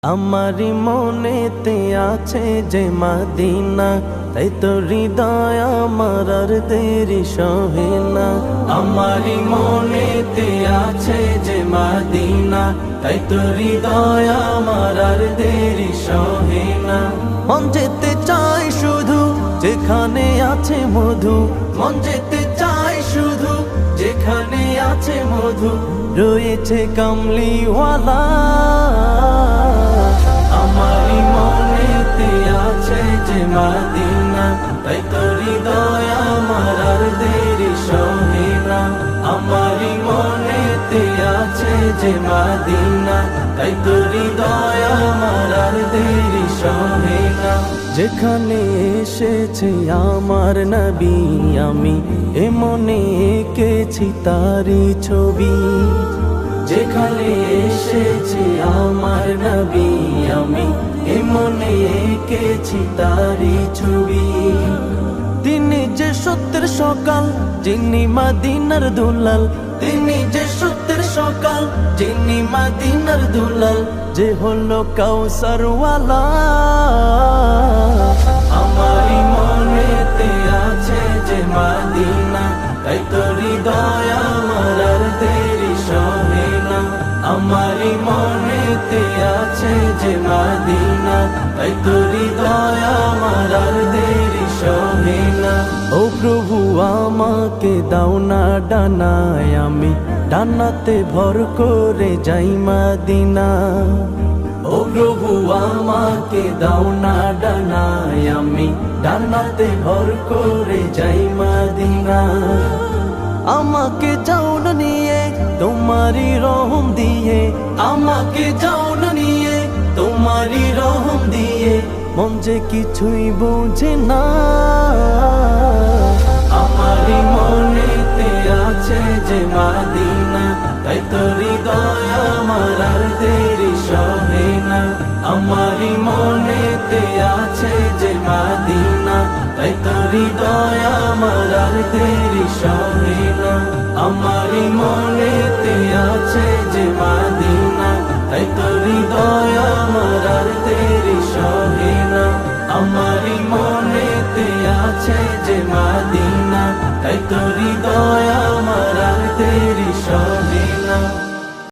আমারি মনেতে আছে যে মদিনা, তাই তো হৃদয় আমার আর দেরি সহে না। আমারি মনেতে আছে যে মদিনা, তাই তো হৃদয় আমার আর দেরি সহে না। মন যেতে চাই শুধু যেখানে আছে মধু, মন যেতে চাই শুধু যেখানে আছে মধু, রয়েছে কামলিওয়ালা। আমারি মনেতে আছে যে মদিনা, তাই তো হৃদয় আমার আর দেরি সহে না। আমারি মনেতে আছে যে মদিনা, তাই তো হৃদয় আমার আর দেরি সহে না। যেখানে এসেছে আমার নবী, আমি এ মনে এঁকেছি তারি ছবি। যেখানে এসেছে আমার নবী, আমি এ মনে এঁকেছি তারি ছবি। তিনি যে সত্যের সকাল, যিনি মদিনার দুলাল, তিনি যে সত্যের সকাল, যিনি মদিনার দুলাল, যে হলো কাউসারওয়ালা। আমারি মনেতে আছে যে মদিনা, তাই তো হৃদয় আমার আর দেরি সহে না। আমারি মনেতে আছে যে মদিনা, তাই তো হৃদয় আমার আর দেরি সহে না। ও প্রভু আমাকে দাও না ডানায়, আমি ডানাতে ভর করে যাই মদিনা। ও প্রভু আমাকে দাও না ডানায়, আমি ডানাতে ভর করে যাই মদিনা। আমাকে যাও না নিয়ে তোমারি রহম দিয়ে, আমাকে যাও না নিয়ে তোমারি রহম দিয়ে, মন যে কিছুই বোঝে না। আমারি মনেতে আছে যে মদিনা, তাই তো হৃদয় আমার আর দেরি সহে না। আমারি মনেতে আছে যে মদিনা, তাই তো হৃদয় আমার আর দেরি সহে না। আমারি মনেতে আছে যে মদিনা, তাই তো হৃদয় আমার আর